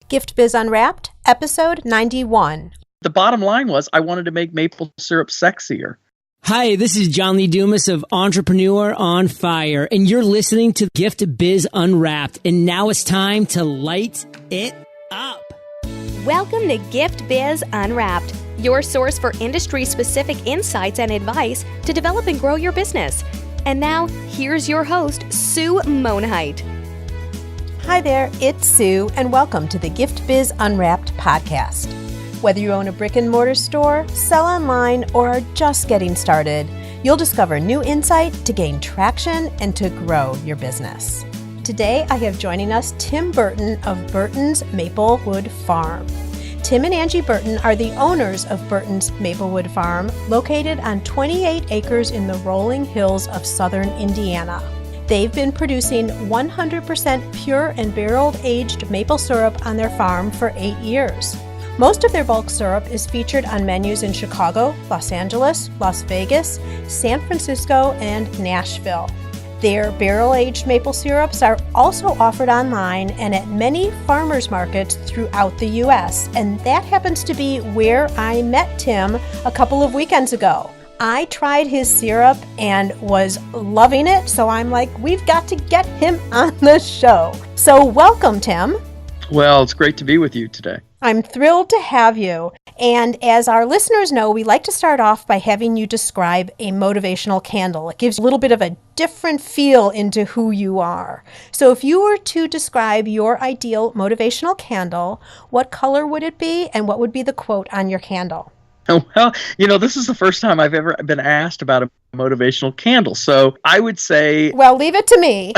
Gift Biz Unwrapped, episode 91. The bottom line was I wanted to make maple syrup sexier. Hi, this is John Lee Dumas of Entrepreneur on Fire, and you're listening to Gift Biz Unwrapped, and now it's time to light it up. Welcome to Gift Biz Unwrapped, your source for industry-specific insights and advice to develop and grow your business. And now, here's your host, Sue Monheit. Hi there, it's Sue, and welcome to the Gift Biz Unwrapped podcast. Whether you own a brick and mortar store, sell online, or are just getting started, you'll discover new insight to gain traction and to grow your business. Today, I have joining us Tim Burton of Burton's Maplewood Farm. Tim and Angie Burton are the owners of Burton's Maplewood Farm, located on 28 acres in the rolling hills of southern Indiana. They've been producing 100% pure and barrel-aged maple syrup on their farm for 8 years. Most of their bulk syrup is featured on menus in Chicago, Los Angeles, Las Vegas, San Francisco, and Nashville. Their barrel-aged maple syrups are also offered online and at many farmers markets throughout the U.S., and that happens to be where I met Tim a couple of weekends ago. I tried his syrup and was loving it, so I'm like, we've got to get him on the show. So welcome, Tim. Well, it's great to be with you today. I'm thrilled to have you. And as our listeners know, we like to start off by having you describe a motivational candle. It gives a little bit of a different feel into who you are. So if you were to describe your ideal motivational candle, what color would it be and what would be the quote on your candle? Well, this is the first time I've ever been asked about a motivational candle. So I would say... Well, leave it to me.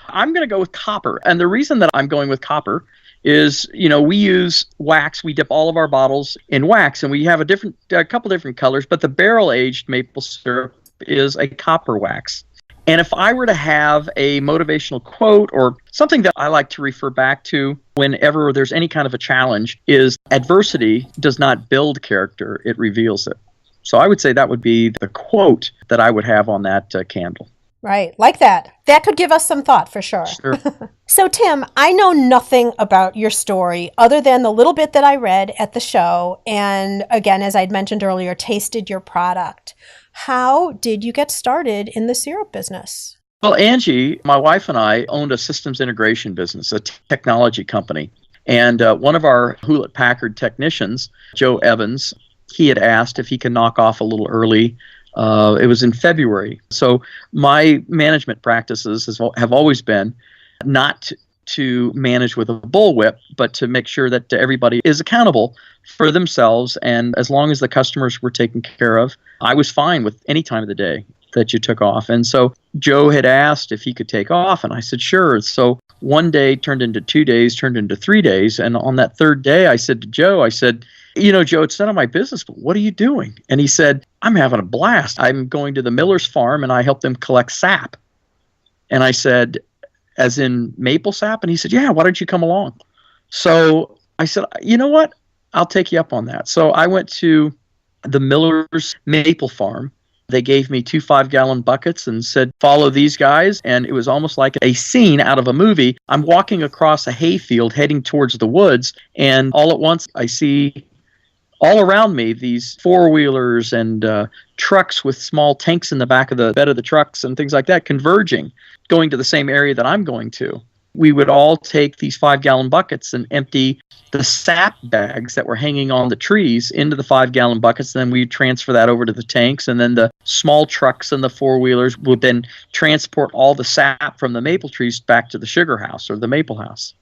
I'm going to go with copper. And the reason that I'm going with copper is, we use wax. We dip all of our bottles in wax, and we have a couple different colors, but the barrel-aged maple syrup is a copper wax. And if I were to have a motivational quote or something that I like to refer back to whenever there's any kind of a challenge is adversity does not build character, it reveals it. So I would say that would be the quote that I would have on that candle. Right, like that. That could give us some thought for sure. Sure. So Tim, I know nothing about your story other than the little bit that I read at the show and again, as I'd mentioned earlier, tasted your product. How did you get started in the syrup business? Well, Angie, my wife and I owned a systems integration business, a technology company. And one of our Hewlett-Packard technicians, Joe Evans, he had asked if he could knock off a little early. It was in February. So my management practices have always been not to manage with a bullwhip, but to make sure that everybody is accountable for themselves. And as long as the customers were taken care of, I was fine with any time of the day that you took off. And so Joe had asked if he could take off, and I said, sure. So one day turned into 2 days, turned into 3 days. And on that third day, I said to Joe, Joe, it's none of my business, but what are you doing? And he said, I'm having a blast. I'm going to the miller's farm, and I help them collect sap. And I said, as in maple sap? And he said, yeah, why don't you come along? So I said, you know what? I'll take you up on that. So I went to the miller's maple farm. They gave me 2 5-gallon buckets and said, follow these guys. And it was almost like a scene out of a movie. I'm walking across a hayfield heading towards the woods, and all at once I see all around me these four-wheelers and trucks with small tanks in the back of the bed of the trucks and things like that converging, going to the same area that I'm going to. We would all take these 5-gallon buckets and empty the sap bags that were hanging on the trees into the 5-gallon buckets. And then we'd transfer that over to the tanks. And then the small trucks and the four-wheelers would then transport all the sap from the maple trees back to the sugar house or the maple house.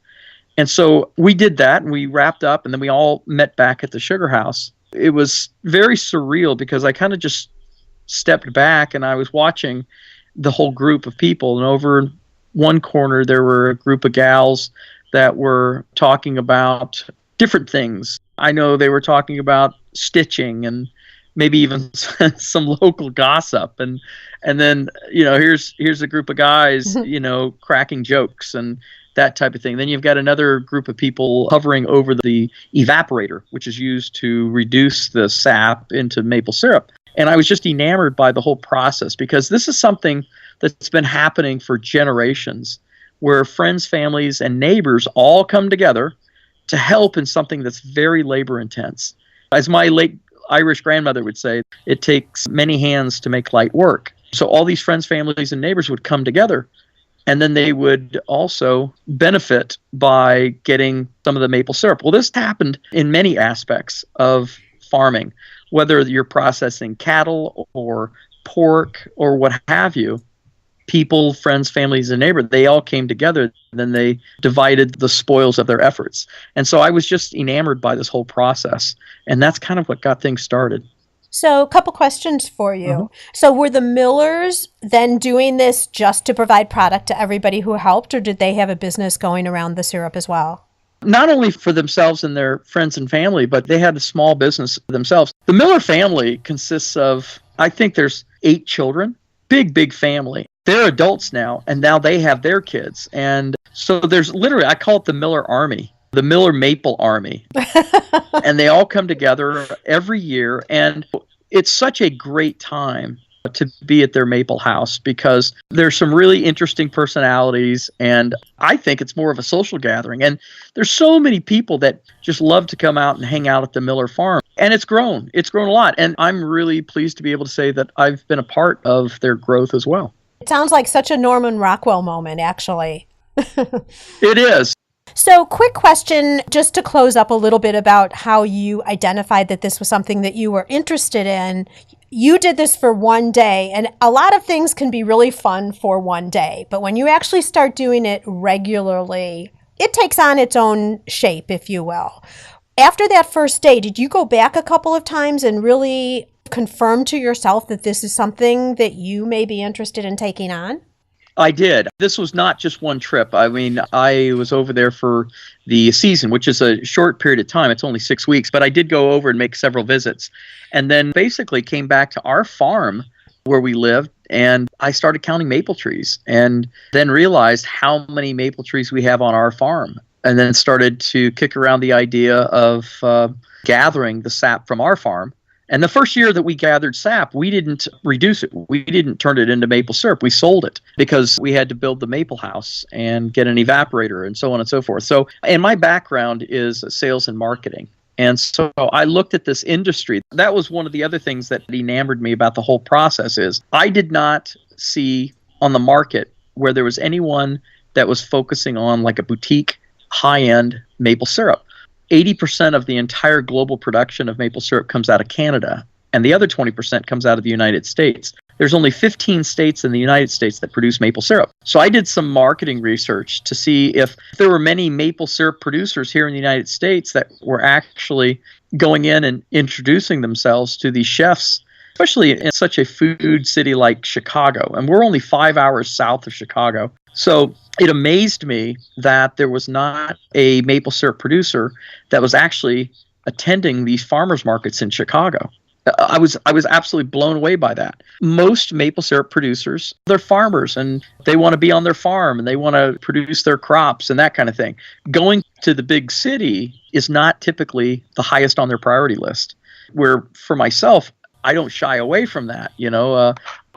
And so we did that, and we wrapped up, and then we all met back at the sugar house. It was very surreal because I kind of just stepped back, and I was watching the whole group of people. And over one corner, there were a group of gals that were talking about different things. I know they were talking about stitching and maybe even some local gossip. And then, here's a group of guys, cracking jokes and that type of thing. Then you've got another group of people hovering over the evaporator, which is used to reduce the sap into maple syrup. And I was just enamored by the whole process because this is something that's been happening for generations where friends, families, and neighbors all come together to help in something that's very labor intense. As my late Irish grandmother would say, it takes many hands to make light work. So all these friends, families, and neighbors would come together, and then they would also benefit by getting some of the maple syrup. Well, this happened in many aspects of farming, whether you're processing cattle or pork or what have you. People, friends, families, and neighbors, they all came together, and then they divided the spoils of their efforts. And so I was just enamored by this whole process, and that's kind of what got things started. So a couple questions for you. Mm-hmm. So were the millers then doing this just to provide product to everybody who helped, or did they have a business going around the syrup as well? Not only for themselves and their friends and family, but they had a small business themselves. The Miller family consists of, I think there's 8 children, big family. They're adults now, and now they have their kids. And so there's literally, I call it the Miller Army, the Miller Maple Army. And they all come together every year. And it's such a great time to be at their maple house because there's some really interesting personalities. And I think it's more of a social gathering. And there's so many people that just love to come out and hang out at the Miller farm. And it's grown a lot. And I'm really pleased to be able to say that I've been a part of their growth as well. It sounds like such a Norman Rockwell moment, actually. It is. So, quick question, just to close up a little bit about how you identified that this was something that you were interested in. You did this for one day, and a lot of things can be really fun for one day. But when you actually start doing it regularly, it takes on its own shape, if you will. After that first day, did you go back a couple of times and really confirm to yourself that this is something that you may be interested in taking on? I did. This was not just one trip. I mean, I was over there for the season, which is a short period of time. It's only 6 weeks, but I did go over and make several visits. And then basically came back to our farm where we lived, and I started counting maple trees and then realized how many maple trees we have on our farm. And then started to kick around the idea of gathering the sap from our farm. And the first year that we gathered sap, we didn't reduce it. We didn't turn it into maple syrup. We sold it because we had to build the maple house and get an evaporator and so on and so forth. So, and my background is sales and marketing. And so I looked at this industry. That was one of the other things that enamored me about the whole process is I did not see on the market where there was anyone that was focusing on like a boutique high-end maple syrup. 80% of the entire global production of maple syrup comes out of Canada, and the other 20% comes out of the United States. There's only 15 states in the United States that produce maple syrup. So I did some marketing research to see if there were many maple syrup producers here in the United States that were actually going in and introducing themselves to these chefs, especially in such a food city like Chicago. And we're only 5 hours south of Chicago. So it amazed me that there was not a maple syrup producer that was actually attending these farmers markets in Chicago. I was absolutely blown away by that. Most maple syrup producers, they're farmers and they want to be on their farm and they want to produce their crops and that kind of thing. Going to the big city is not typically the highest on their priority list. Where for myself, I don't shy away from that.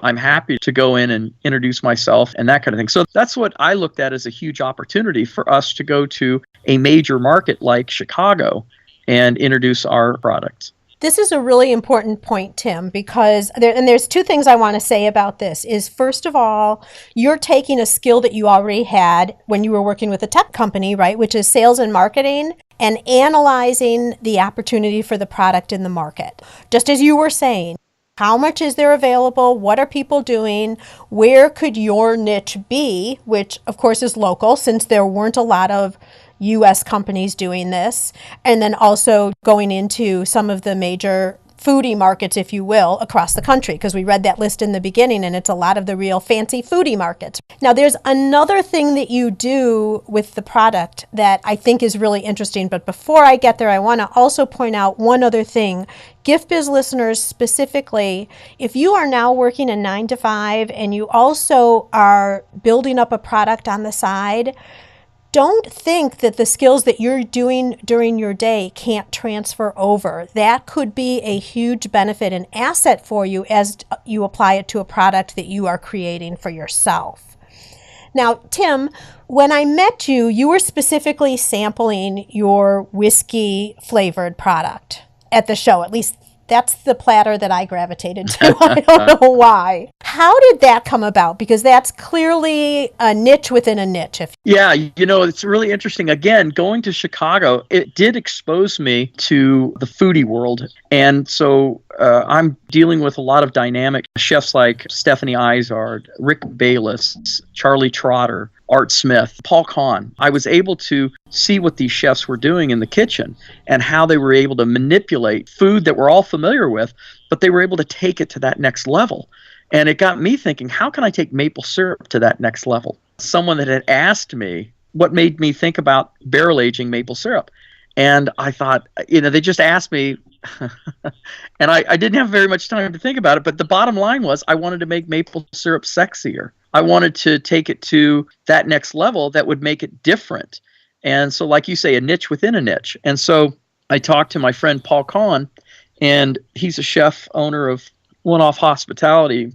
I'm happy to go in and introduce myself and that kind of thing. So that's what I looked at as a huge opportunity for us to go to a major market like Chicago and introduce our product. This is a really important point, Tim, because there's 2 things I want to say about this is, first of all, you're taking a skill that you already had when you were working with a tech company, right, which is sales and marketing, and analyzing the opportunity for the product in the market. Just as you were saying, how much is there available? What are people doing? Where could your niche be? Which, of course, is local, since there weren't a lot of U.S. companies doing this. And then also going into some of the major foodie markets, if you will, across the country, because we read that list in the beginning, and it's a lot of the real fancy foodie markets. Now, there's another thing that you do with the product that I think is really interesting. But before I get there, I want to also point out one other thing. Gift Biz listeners specifically, if you are now working a 9-to-5 and you also are building up a product on the side, don't think that the skills that you're doing during your day can't transfer over. That could be a huge benefit and asset for you as you apply it to a product that you are creating for yourself. Now, Tim, when I met you, you were specifically sampling your whiskey flavored product at the show. At least that's the platter that I gravitated to. I don't know why. How did that come about? Because that's clearly a niche within a niche. Yeah, it's really interesting. Again, going to Chicago, it did expose me to the foodie world. And so I'm dealing with a lot of dynamic chefs like Stephanie Izard, Rick Bayless, Charlie Trotter, Art Smith, Paul Kahn. I was able to see what these chefs were doing in the kitchen and how they were able to manipulate food that we're all familiar with, but they were able to take it to that next level. And it got me thinking, how can I take maple syrup to that next level? Someone that had asked me what made me think about barrel aging maple syrup. And I thought, they just asked me, and I didn't have very much time to think about it, but the bottom line was I wanted to make maple syrup sexier. I wanted to take it to that next level that would make it different. And so, like you say, a niche within a niche. And so I talked to my friend Paul Kahn, and he's a chef, owner of One-Off Hospitality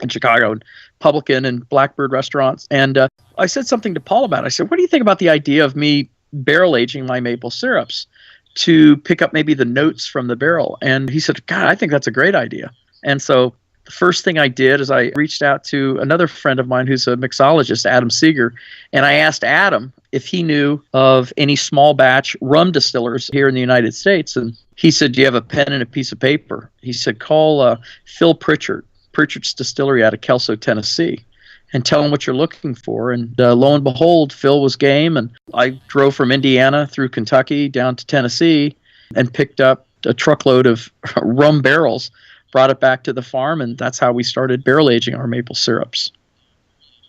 in Chicago, Publican and Blackbird restaurants. And I said something to Paul about it. I said, what do you think about the idea of me barrel aging my maple syrups to pick up maybe the notes from the barrel? And he said, God, I think that's a great idea. And so the first thing I did is I reached out to another friend of mine who's a mixologist, Adam Seeger, and I asked Adam if he knew of any small batch rum distillers here in the United States. And he said, do you have a pen and a piece of paper? He said, call Phil Pritchard's Distillery out of Kelso, Tennessee, and tell him what you're looking for. And lo and behold, Phil was game, and I drove from Indiana through Kentucky down to Tennessee and picked up a truckload of rum barrels, brought it back to the farm, and that's how we started barrel aging our maple syrups.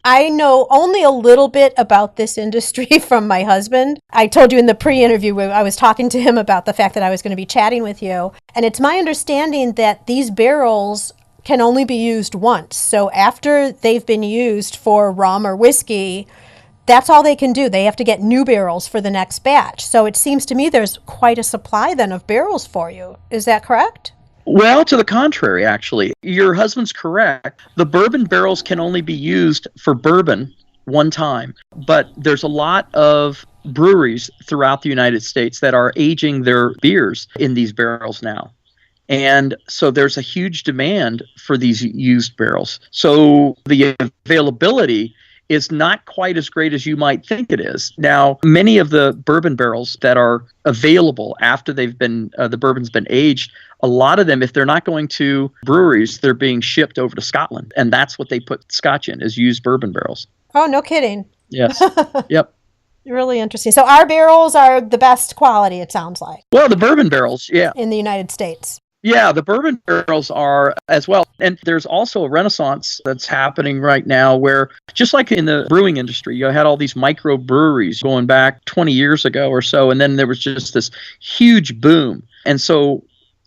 I know only a little bit about this industry from my husband. I told you in the pre-interview where I was talking to him about the fact that I was going to be chatting with you, and it's my understanding that these barrels can only be used once. So after they've been used for rum or whiskey, that's all they can do. They have to get new barrels for the next batch. So it seems to me there's quite a supply then of barrels for you. Is that correct? Well, to the contrary, actually. Your husband's correct. The bourbon barrels can only be used for bourbon one time. But there's a lot of breweries throughout the United States that are aging their beers in these barrels now. And so there's a huge demand for these used barrels. So the availability is not quite as great as you might think it is. Now, many of the bourbon barrels that are available after they've been, the bourbon's been aged, a lot of them, if they're not going to breweries, they're being shipped over to Scotland. And that's what they put Scotch in, is used bourbon barrels. Oh, no kidding. Yes. Yep. Really interesting. So our barrels are the best quality, it sounds like. Well, the bourbon barrels, yeah. In the United States. Yeah, the bourbon barrels are as well. And there's also a renaissance that's happening right now where, just like in the brewing industry, you had all these microbreweries going back 20 years ago or so, and then there was just this huge boom. And so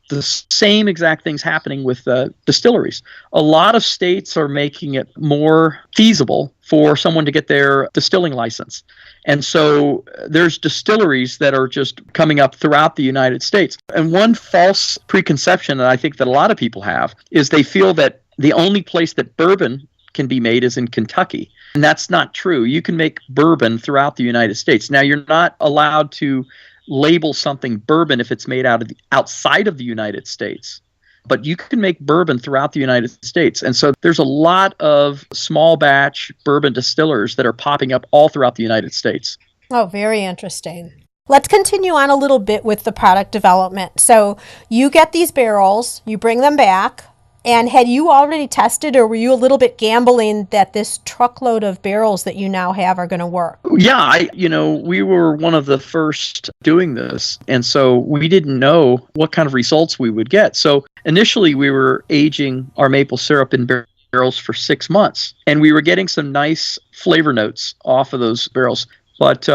the same exact thing's happening with distilleries. A lot of states are making it more feasible for someone to get their distilling license. And so there's distilleries that are just coming up throughout the United States. And one false preconception that I think that a lot of people have is they feel that the only place that bourbon can be made is in Kentucky. And that's not true. You can make bourbon throughout the United States. Now, you're not allowed to label something bourbon if it's made outside of the United States. But you can make bourbon throughout the United States. And so there's a lot of small batch bourbon distillers that are popping up all throughout the United States. Oh, very interesting. Let's continue on a little bit with the product development. So you get these barrels, you bring them back, and had you already tested, or were you a little bit gambling that this truckload of barrels that you now have are going to work? Yeah, we were one of the first doing this, and so we didn't know what kind of results we would get. So initially, we were aging our maple syrup in barrels for 6 months, and we were getting some nice flavor notes off of those barrels. But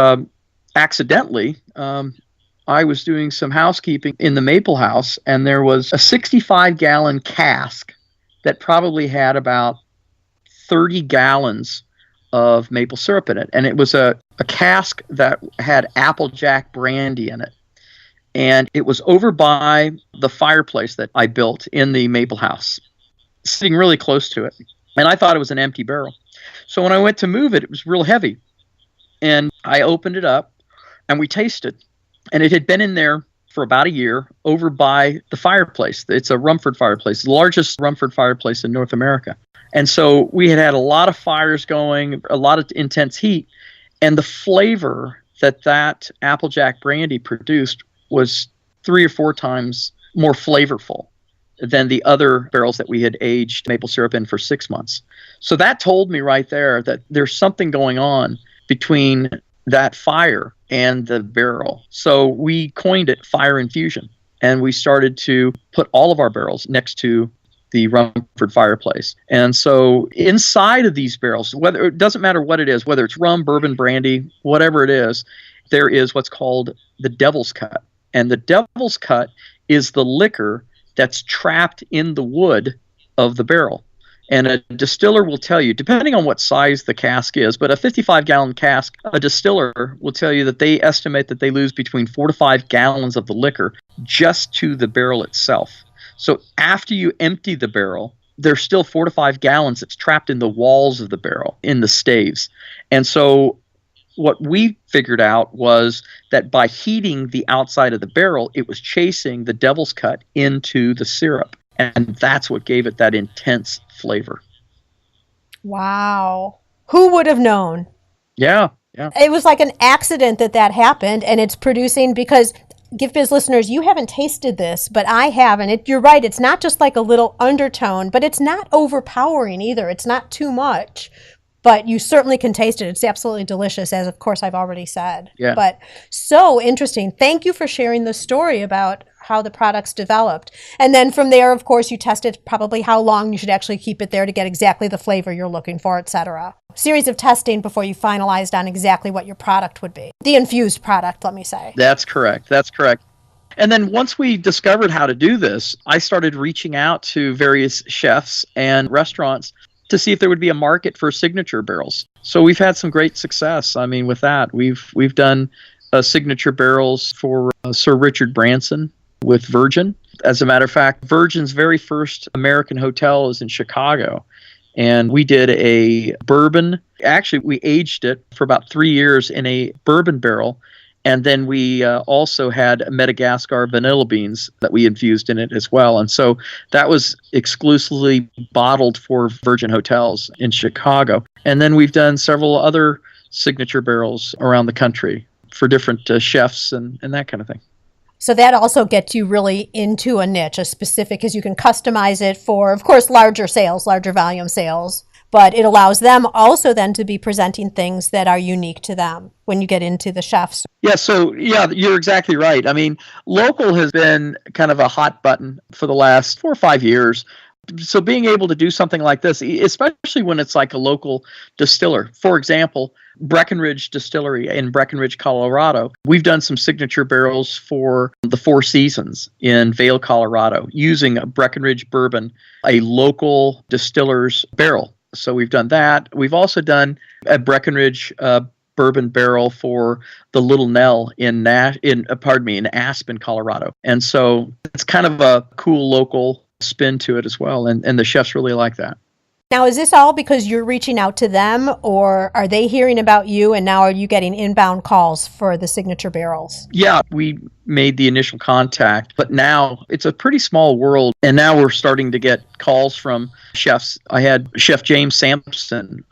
accidentally, I was doing some housekeeping in the Maple House, and there was a 65-gallon cask that probably had about 30 gallons of maple syrup in it. And it was a cask that had Applejack brandy in it. And it was over by the fireplace that I built in the Maple House, sitting really close to it. And I thought it was an empty barrel. So when I went to move it, it was real heavy. And I opened it up and we tasted. And it had been in there for about a year over by the fireplace. It's a Rumford fireplace, the largest Rumford fireplace in North America. And so we had a lot of fires going, a lot of intense heat. And the flavor that Applejack brandy produced was 3 or 4 times more flavorful than the other barrels that we had aged maple syrup in for 6 months. So that told me right there that there's something going on between that fire and the barrel. So we coined it Fire Infusion, and we started to put all of our barrels next to the Rumford fireplace. And so inside of these barrels, whether it doesn't matter what it is, whether it's rum, bourbon, brandy, whatever it is, there is what's called the Devil's Cut. And the Devil's Cut is the liquor that's trapped in the wood of the barrel. And a distiller will tell you, depending on what size the cask is, but a 55-gallon cask, a distiller will tell you that they estimate that they lose between 4 to 5 gallons of the liquor just to the barrel itself. So after you empty the barrel, there's still 4 to 5 gallons that's trapped in the walls of the barrel, in the staves. And so what we figured out was that by heating the outside of the barrel, it was chasing the Devil's Cut into the syrup. And that's what gave it that intense flavor. Wow. Who would have known? Yeah. It was like an accident that happened, and it's producing, because Gift Biz listeners, you haven't tasted this, but I have, and you're right, it's not just like a little undertone, but it's not overpowering either. It's not too much, but you certainly can taste it. It's absolutely delicious, as of course I've already said. Yeah. But so interesting. Thank you for sharing the story about how the product's developed. And then from there, of course, you tested probably how long you should actually keep it there to get exactly the flavor you're looking for, etc. Series of testing before you finalized on exactly what your product would be. The infused product, let me say. That's correct. And then once we discovered how to do this, I started reaching out to various chefs and restaurants to see if there would be a market for signature barrels. So we've had some great success. I mean, with that, we've done signature barrels for Sir Richard Branson with Virgin. As a matter of fact, Virgin's very first American hotel is in Chicago. And we did a bourbon. Actually, we aged it for about 3 years in a bourbon barrel. And then we also had Madagascar vanilla beans that we infused in it as well. And so that was exclusively bottled for Virgin Hotels in Chicago. And then we've done several other signature barrels around the country for different chefs and that kind of thing. So that also gets you really into a niche, a specific, because you can customize it for, of course, larger sales, larger volume sales. But it allows them also then to be presenting things that are unique to them when you get into the chefs. Yeah, you're exactly right. I mean, local has been kind of a hot button for the last 4 or 5 years. So being able to do something like this, especially when it's like a local distiller, for example, Breckenridge Distillery in Breckenridge, Colorado, we've done some signature barrels for the Four Seasons in Vail, Colorado, using a Breckenridge bourbon, a local distiller's barrel. So we've done that. We've also done a Breckenridge bourbon barrel for the Little Nell in Aspen, Colorado. And so it's kind of a cool local spin to it as well. And the chefs really like that. Now, is this all because you're reaching out to them, or are they hearing about you and now are you getting inbound calls for the signature barrels? Yeah, we made the initial contact, but now it's a pretty small world. And now we're starting to get calls from chefs. I had Chef James Sampson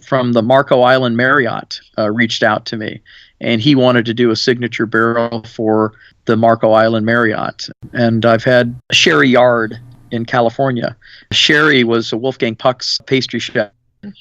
from the Marco Island Marriott reached out to me, and he wanted to do a signature barrel for the Marco Island Marriott. And I've had Sherry Yard in California. Sherry was a Wolfgang Puck's pastry chef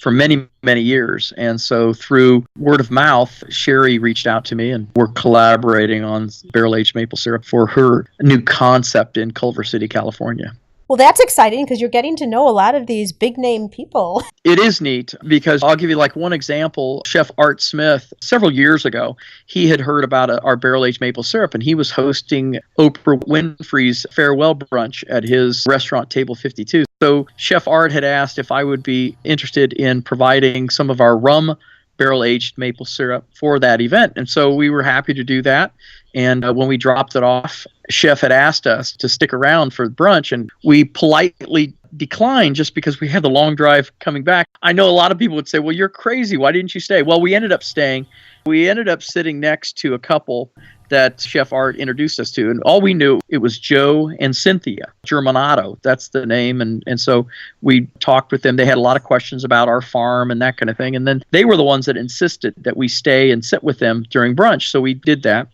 for many, many years. And so through word of mouth, Sherry reached out to me, and we're collaborating on barrel-aged maple syrup for her new concept in Culver City, California. Well, that's exciting because you're getting to know a lot of these big-name people. It is neat because I'll give you like one example. Chef Art Smith, several years ago, he had heard about our barrel-aged maple syrup, and he was hosting Oprah Winfrey's farewell brunch at his restaurant, Table 52. So Chef Art had asked if I would be interested in providing some of our rum barrel-aged maple syrup for that event. And so we were happy to do that. And when we dropped it off, Chef had asked us to stick around for brunch, and we politely decline just because we had the long drive coming back. I know a lot of people would say, well, you're crazy. Why didn't you stay? Well, we ended up staying. We ended up sitting next to a couple that Chef Art introduced us to. And all we knew, it was Joe and Cynthia Germanato. That's the name. And so we talked with them. They had a lot of questions about our farm and that kind of thing. And then they were the ones that insisted that we stay and sit with them during brunch. So we did that.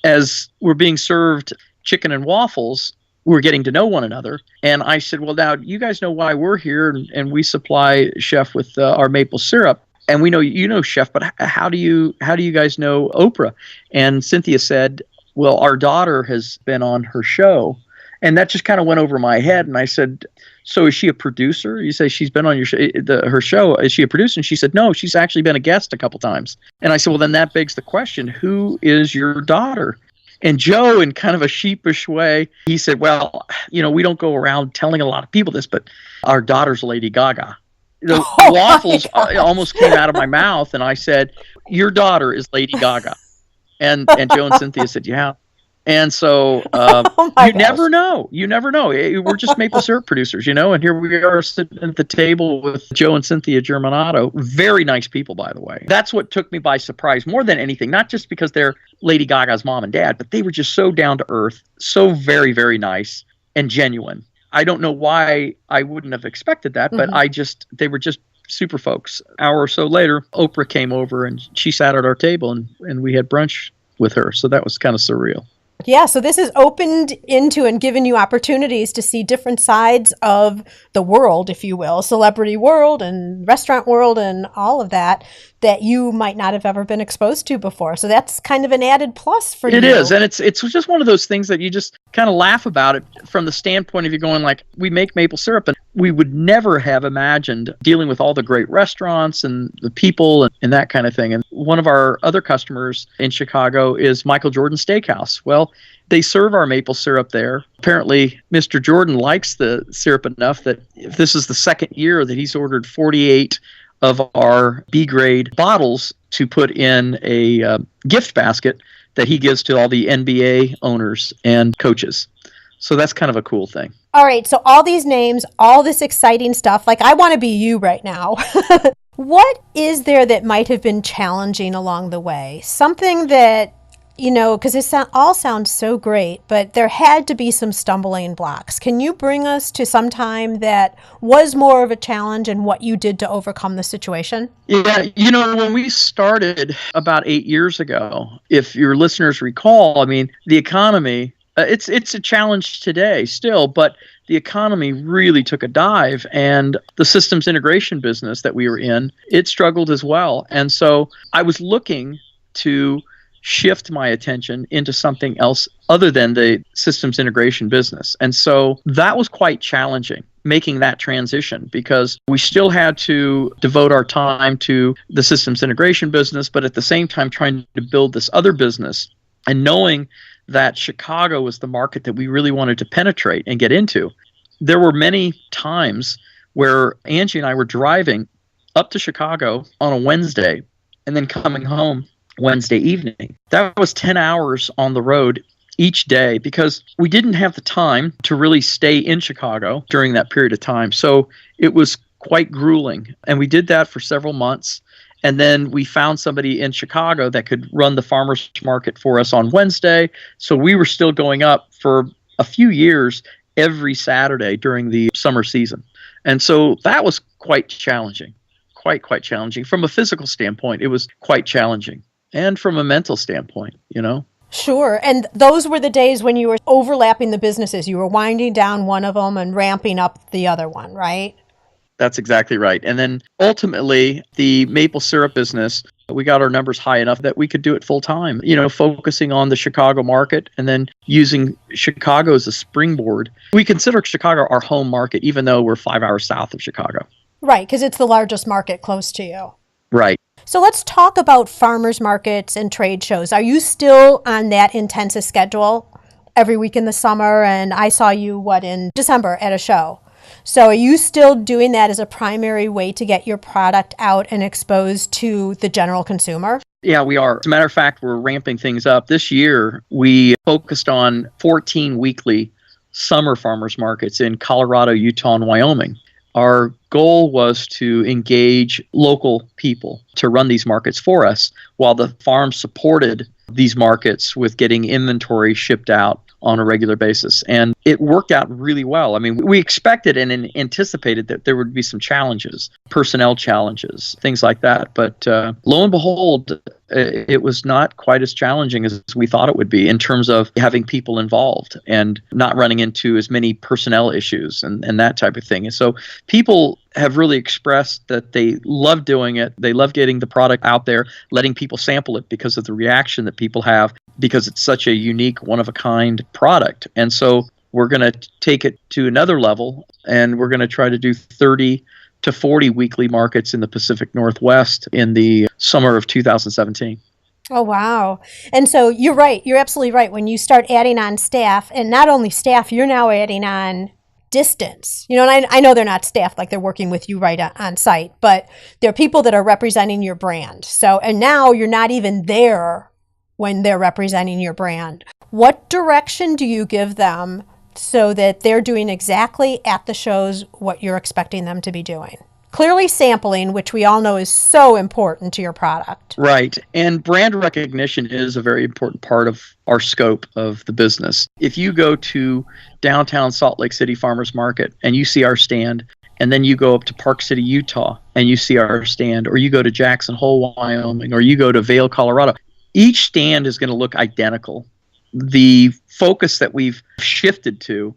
As we're being served chicken and waffles, we're getting to know one another. And I said, well, now you guys know why we're here. And we supply Chef with our maple syrup. And we know you know Chef, but how do you guys know Oprah? And Cynthia said, well, our daughter has been on her show. And that just kind of went over my head. And I said, so is she a producer? You say she's been on her show. Is she a producer? And she said, no, she's actually been a guest a couple times. And I said, well, then that begs the question, who is your daughter? And Joe, in kind of a sheepish way, he said, well, we don't go around telling a lot of people this, but our daughter's Lady Gaga. The waffles almost came out of my mouth, and I said, your daughter is Lady Gaga. And Joe and Cynthia said, yeah. And so you never know. You never know. We're just maple syrup producers, and here we are sitting at the table with Joe and Cynthia Germanato. Very nice people, by the way. That's what took me by surprise more than anything, not just because they're Lady Gaga's mom and dad, but they were just so down to earth, so very, very nice and genuine. I don't know why I wouldn't have expected that, but they were just super folks. An hour or so later, Oprah came over and she sat at our table and we had brunch with her. So that was kind of surreal. Yeah, so this has opened into and given you opportunities to see different sides of the world, if you will, celebrity world and restaurant world and all of that you might not have ever been exposed to before. So that's kind of an added plus for you. It is, and it's just one of those things that you just kind of laugh about it from the standpoint of you going like, we make maple syrup, and we would never have imagined dealing with all the great restaurants and the people and that kind of thing. And one of our other customers in Chicago is Michael Jordan Steakhouse. Well, they serve our maple syrup there. Apparently, Mr. Jordan likes the syrup enough that if this is the second year that he's ordered 48 of our B-grade bottles to put in a gift basket that he gives to all the NBA owners and coaches. So that's kind of a cool thing. All right, so all these names, all this exciting stuff, like I want to be you right now. What is there that might have been challenging along the way? Something that, because it all sounds so great, but there had to be some stumbling blocks. Can you bring us to some time that was more of a challenge and what you did to overcome the situation? Yeah, when we started about 8 years ago, if your listeners recall, the economy, it's a challenge today still, but the economy really took a dive, and the systems integration business that we were in, it struggled as well. And so I was looking to shift my attention into something else other than the systems integration business. And so that was quite challenging, making that transition, because we still had to devote our time to the systems integration business, but at the same time trying to build this other business, and knowing that Chicago was the market that we really wanted to penetrate and get into. There were many times where Angie and I were driving up to Chicago on a Wednesday and then coming home Wednesday evening. That was 10 hours on the road each day because we didn't have the time to really stay in Chicago during that period of time. So it was quite grueling. And we did that for several months. And then we found somebody in Chicago that could run the farmers market for us on Wednesday. So we were still going up for a few years every Saturday during the summer season. And so that was quite challenging, quite challenging. From a physical standpoint, it was quite challenging. And from a mental standpoint, Sure. And those were the days when you were overlapping the businesses. You were winding down one of them and ramping up the other one, right? That's exactly right. And then ultimately, the maple syrup business, we got our numbers high enough that we could do it full time, focusing on the Chicago market and then using Chicago as a springboard. We consider Chicago our home market, even though we're 5 hours south of Chicago. Right, because it's the largest market close to you. Right. So let's talk about farmers markets and trade shows. Are you still on that intensive schedule every week in the summer? And I saw you, in December at a show. So are you still doing that as a primary way to get your product out and exposed to the general consumer? Yeah, we are. As a matter of fact, we're ramping things up. This year, we focused on 14 weekly summer farmers markets in Colorado, Utah, and Wyoming. Our goal was to engage local people to run these markets for us while the farm supported these markets with getting inventory shipped out on a regular basis. And it worked out really well. I mean, we expected and anticipated that there would be some challenges, personnel challenges, things like that. But lo and behold, it was not quite as challenging as we thought it would be in terms of having people involved and not running into as many personnel issues and that type of thing. And so people have really expressed that they love doing it. They love getting the product out there, letting people sample it because of the reaction that people have, because it's such a unique, one-of-a-kind product. And so we're going to take it to another level, and we're going to try to do 30 to 40 weekly markets in the Pacific Northwest in the summer of 2017. Oh, wow. And so you're right. You're absolutely right. When you start adding on staff, and not only staff, you're now adding on distance. You know, and I know they're not staff like they're working with you right on site, but they're people that are representing your brand. So, and now you're not even there when they're representing your brand. What direction do you give them so that they're doing exactly at the shows what you're expecting them to be doing? Clearly sampling, which we all know is so important to your product. Right. And brand recognition is a very important part of our scope of the business. If you go to downtown Salt Lake City Farmers Market and you see our stand, and then you go up to Park City, Utah, and you see our stand, or you go to Jackson Hole, Wyoming, or you go to Vail, Colorado, each stand is going to look identical. The focus that we've shifted to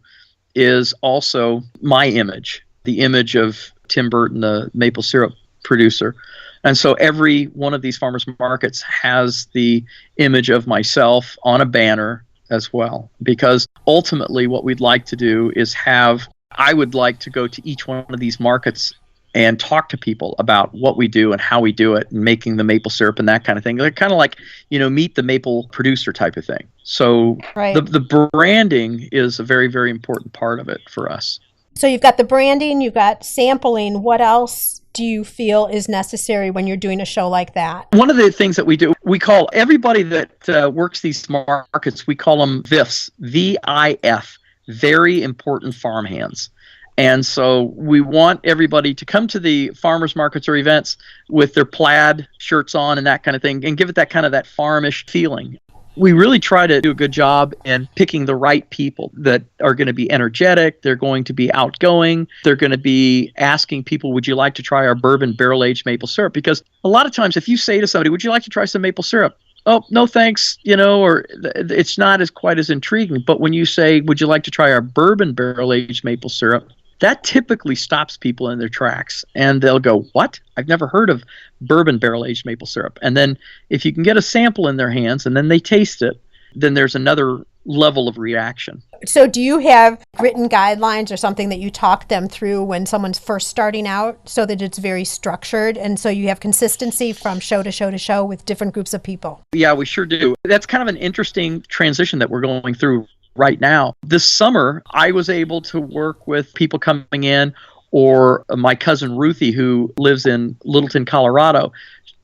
is also my image, the image of Tim Burton, the maple syrup producer. And so every one of these farmers markets has the image of myself on a banner as well, because ultimately what we'd like to do is I would like to go to each one of these markets and talk to people about what we do and how we do it and making the maple syrup and that kind of thing. They're kind of like, meet the maple producer type of thing. So right. The branding is a very, very important part of it for us. So you've got the branding, you've got sampling. What else do you feel is necessary when you're doing a show like that? One of the things that we do, we call everybody that works these markets, we call them VIFs, V-I-F, very important farm hands. And so we want everybody to come to the farmers markets or events with their plaid shirts on and that kind of thing, and give it that kind of that farmish feeling. We really try to do a good job in picking the right people that are going to be energetic, they're going to be outgoing, they're going to be asking people, would you like to try our bourbon barrel-aged maple syrup? Because a lot of times if you say to somebody, would you like to try some maple syrup? Oh, no thanks, or it's not as quite as intriguing. But when you say, would you like to try our bourbon barrel-aged maple syrup? That typically stops people in their tracks, and they'll go, what? I've never heard of bourbon barrel-aged maple syrup. And then if you can get a sample in their hands and then they taste it, then there's another level of reaction. So do you have written guidelines or something that you talk them through when someone's first starting out so that it's very structured and so you have consistency from show to show to show with different groups of people? Yeah, we sure do. That's kind of an interesting transition that we're going through right now. This summer, I was able to work with people coming in, or my cousin Ruthie, who lives in Littleton, Colorado.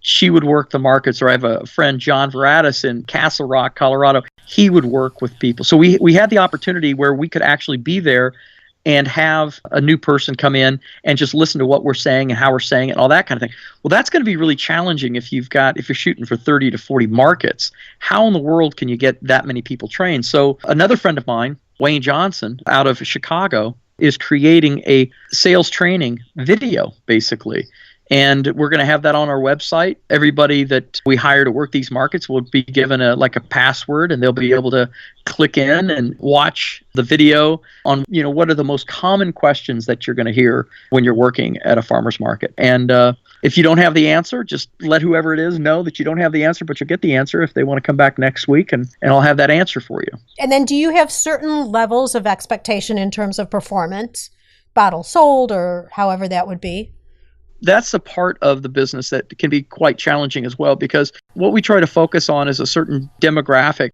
She would work the markets, or I have a friend, John Veratis, in Castle Rock, Colorado. He would work with people. So we had the opportunity where we could actually be there and have a new person come in and just listen to what we're saying and how we're saying it and all that kind of thing. Well, that's going to be really challenging if you're shooting for 30 to 40 markets. How in the world can you get that many people trained? So another friend of mine, Wayne Johnson, out of Chicago, is creating a sales training video, basically. And we're going to have that on our website. Everybody that we hire to work these markets will be given a password, and they'll be able to click in and watch the video on, what are the most common questions that you're going to hear when you're working at a farmer's market. And if you don't have the answer, just let whoever it is know that you don't have the answer, but you'll get the answer if they want to come back next week, and I'll have that answer for you. And then do you have certain levels of expectation in terms of performance, bottle sold, or however that would be? That's a part of the business that can be quite challenging as well, because what we try to focus on is a certain demographic,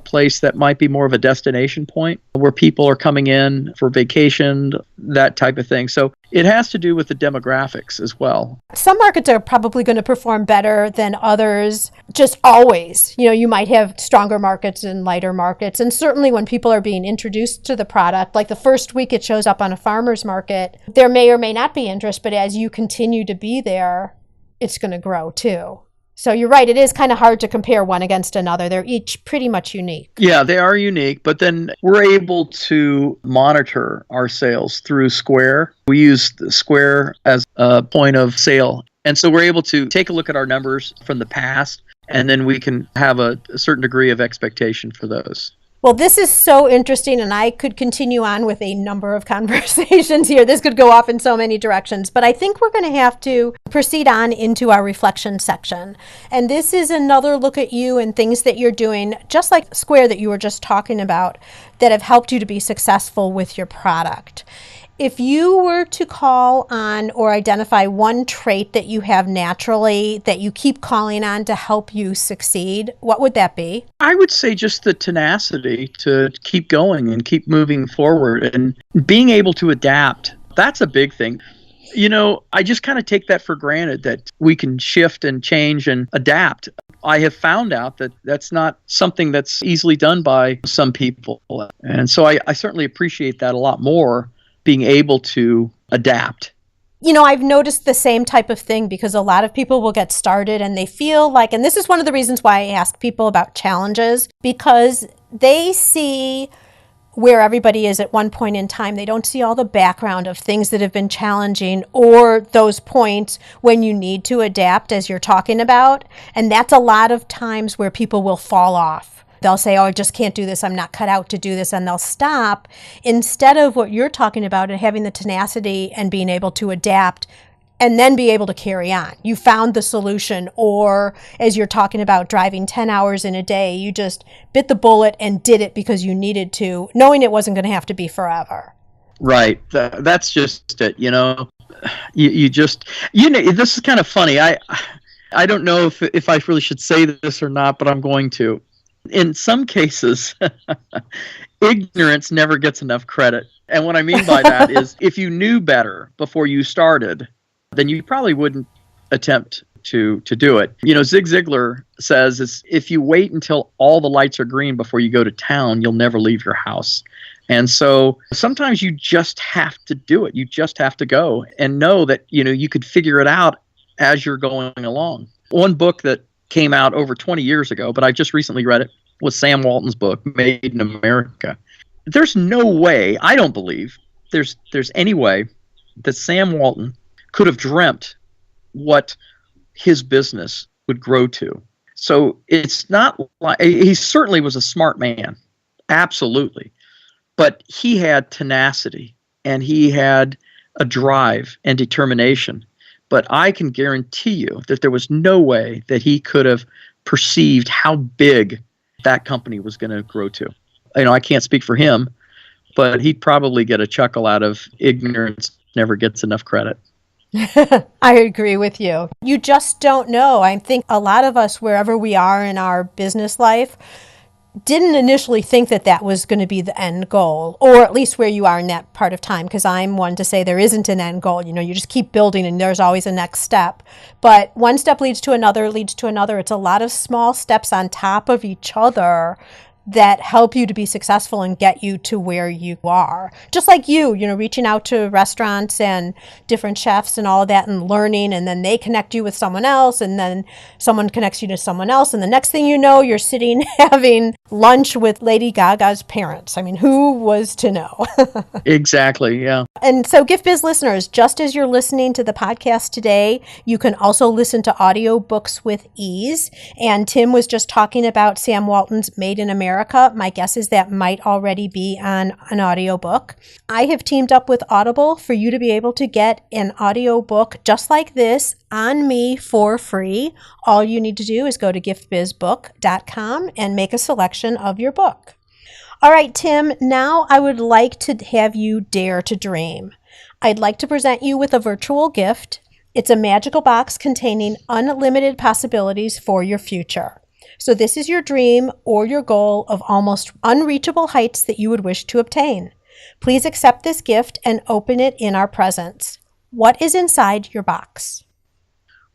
place that might be more of a destination point where people are coming in for vacation, that type of thing. So It has to do with the demographics as well. Some markets are probably going to perform better than others, just always. You might have stronger markets and lighter markets. And certainly when people are being introduced to the product, like the first week it shows up on a farmer's market, there may or may not be interest, but as you continue to be there, it's going to grow too. So you're right, it is kind of hard to compare one against another. They're each pretty much unique. Yeah, they are unique, but then we're able to monitor our sales through Square. We use Square as a point of sale. And so we're able to take a look at our numbers from the past, and then we can have a certain degree of expectation for those. Well, this is so interesting, and I could continue on with a number of conversations here. This could go off in so many directions, but I think we're going to have to proceed on into our reflection section. And this is another look at you and things that you're doing, just like Square that you were just talking about, that have helped you to be successful with your product. If you were to call on or identify one trait that you have naturally that you keep calling on to help you succeed, what would that be? I would say just the tenacity to keep going and keep moving forward and being able to adapt. That's a big thing. I just kind of take that for granted that we can shift and change and adapt. I have found out that that's not something that's easily done by some people. And so I certainly appreciate that a lot more, being able to adapt. I've noticed the same type of thing because a lot of people will get started and they feel like, and this is one of the reasons why I ask people about challenges, because they see where everybody is at one point in time. They don't see all the background of things that have been challenging or those points when you need to adapt, as you're talking about. And that's a lot of times where people will fall off. They'll say, I just can't do this. I'm not cut out to do this. And they'll stop instead of what you're talking about and having the tenacity and being able to adapt and then be able to carry on. You found the solution, or as you're talking about driving 10 hours in a day, you just bit the bullet and did it because you needed to, knowing it wasn't going to have to be forever. Right. That's just it. You just, this is kind of funny. I don't know if I really should say this or not, but I'm going to. In some cases, ignorance never gets enough credit. And what I mean by that is if you knew better before you started, then you probably wouldn't attempt to do it. Zig Ziglar says if you wait until all the lights are green before you go to town, you'll never leave your house. And so sometimes you just have to do it. You just have to go and know that, you could figure it out as you're going along. One book that came out over 20 years ago, but I just recently read it, was Sam Walton's book, Made in America. There's no way, I don't believe, there's any way that Sam Walton could have dreamt what his business would grow to. So it's not like, he certainly was a smart man, absolutely. But he had tenacity and he had a drive and determination. But I can guarantee you that there was no way that he could have perceived how big that company was going to grow to. I can't speak for him, but he'd probably get a chuckle out of ignorance never gets enough credit. I agree with you. You just don't know. I think a lot of us, wherever we are in our business life, didn't initially think that was going to be the end goal, or at least where you are in that part of time, because I'm one to say there isn't an end goal. You just keep building and there's always a next step. But one step leads to another, leads to another. It's a lot of small steps on top of each other that help you to be successful and get you to where you are. Just like you reaching out to restaurants and different chefs and all of that and learning, and then they connect you with someone else, and then someone connects you to someone else, and the next thing you know, you're sitting having lunch with Lady Gaga's parents. I mean, who was to know? Exactly, yeah. And so Gift Biz listeners, just as you're listening to the podcast today, you can also listen to audiobooks with ease. And Tim was just talking about Sam Walton's Made in America. My guess is that might already be on an audiobook. I have teamed up with Audible for you to be able to get an audiobook just like this on me for free. All you need to do is go to giftbizbook.com and make a selection of your book. All right, Tim, now I would like to have you dare to dream. I'd like to present you with a virtual gift. It's a magical box containing unlimited possibilities for your future. So this is your dream or your goal of almost unreachable heights that you would wish to obtain. Please accept this gift and open it in our presence. What is inside your box?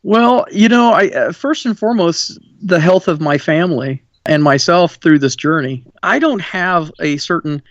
Well, I first and foremost, the health of my family and myself through this journey. I don't have a certain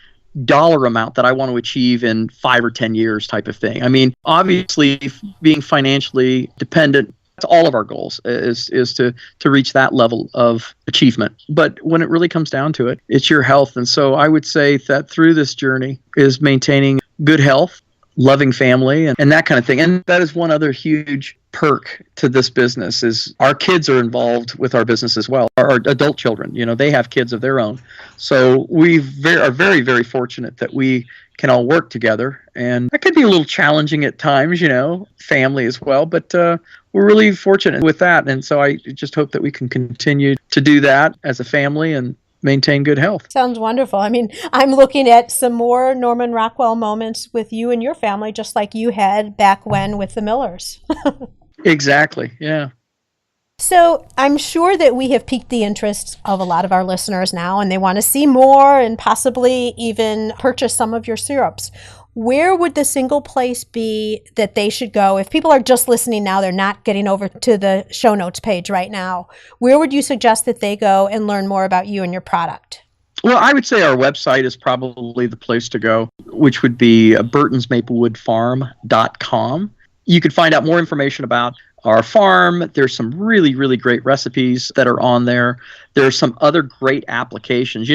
dollar amount that I want to achieve in 5 or 10 years type of thing. I mean, obviously, being financially dependent, that's all of our goals is to reach that level of achievement. But when it really comes down to it, it's your health. And so I would say that through this journey is maintaining good health, loving family, and that kind of thing. And that is one other huge perk to this business is our kids are involved with our business as well. Our adult children, they have kids of their own. So we are very, very fortunate that we can all work together. And that could be a little challenging at times, family as well. But we're really fortunate with that. And so I just hope that we can continue to do that as a family and maintain good health. Sounds wonderful. I mean, I'm looking at some more Norman Rockwell moments with you and your family, just like you had back when with the Millers. Exactly. Yeah. So I'm sure that we have piqued the interest of a lot of our listeners now, and they want to see more and possibly even purchase some of your syrups. Where would the single place be that they should go? If people are just listening now, they're not getting over to the show notes page right now. Where would you suggest that they go and learn more about you and your product? Well, I would say our website is probably the place to go, which would be burtonsmaplewoodfarm.com. You could find out more information about our farm. There's some really, really great recipes that are on there. There's some other great applications.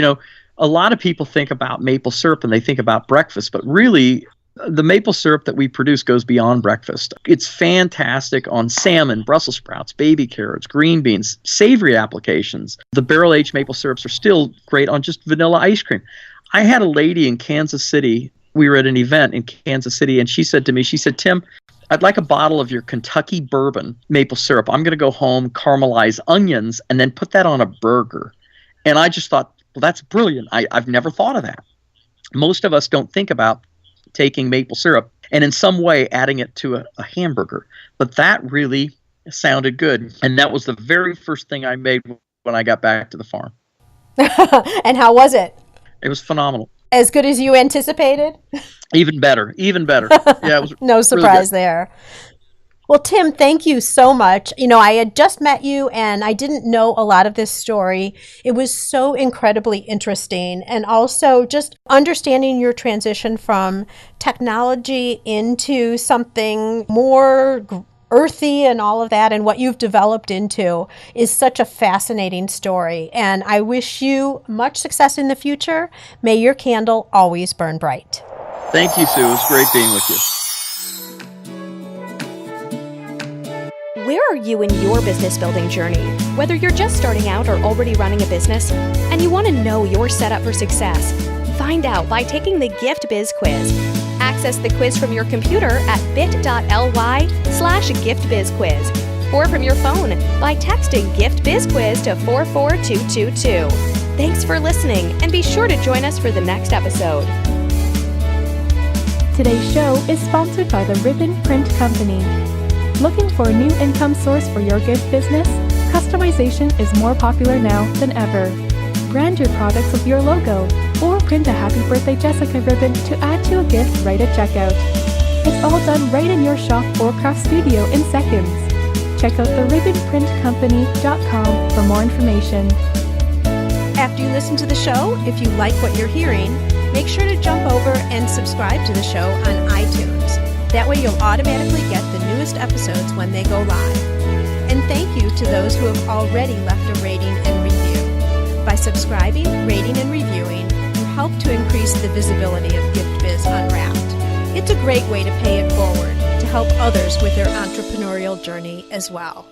A lot of people think about maple syrup and they think about breakfast, but really the maple syrup that we produce goes beyond breakfast. It's fantastic on salmon, Brussels sprouts, baby carrots, green beans, savory applications. The barrel-aged maple syrups are still great on just vanilla ice cream. I had a lady in Kansas City. We were at an event in Kansas City, and she said to me, Tim, I'd like a bottle of your Kentucky bourbon maple syrup. I'm going to go home, caramelize onions, and then put that on a burger. And I just thought, well, that's brilliant. I've never thought of that. Most of us don't think about taking maple syrup and in some way adding it to a hamburger. But that really sounded good. And that was the very first thing I made when I got back to the farm. And how was it? It was phenomenal. As good as you anticipated? Even better. Yeah, it was no surprise really there. Well, Tim, thank you so much. I had just met you and I didn't know a lot of this story. It was so incredibly interesting. And also just understanding your transition from technology into something more earthy and all of that, and what you've developed into is such a fascinating story. And I wish you much success in the future. May your candle always burn bright. Thank you, Sue. It was great being with you. Where are you in your business building journey? Whether you're just starting out or already running a business and you want to know you're set up for success, find out by taking the Gift Biz Quiz. Access the quiz from your computer at bit.ly/giftbizquiz or from your phone by texting Gift Biz Quiz to 44222. Thanks for listening, and be sure to join us for the next episode. Today's show is sponsored by the Ribbon Print Company. Looking for a new income source for your gift business? Customization is more popular now than ever. Brand your products with your logo, or print a Happy Birthday Jessica ribbon to add to a gift right at checkout. It's all done right in your shop or craft studio in seconds. Check out theribbonprintcompany.com for more information. After you listen to the show, if you like what you're hearing, make sure to jump over and subscribe to the show on iTunes. That way you'll automatically get the newest episodes when they go live. And thank you to those who have already left a rating and review. By subscribing, rating, and reviewing, you help to increase the visibility of Gift Biz Unwrapped. It's a great way to pay it forward to help others with their entrepreneurial journey as well.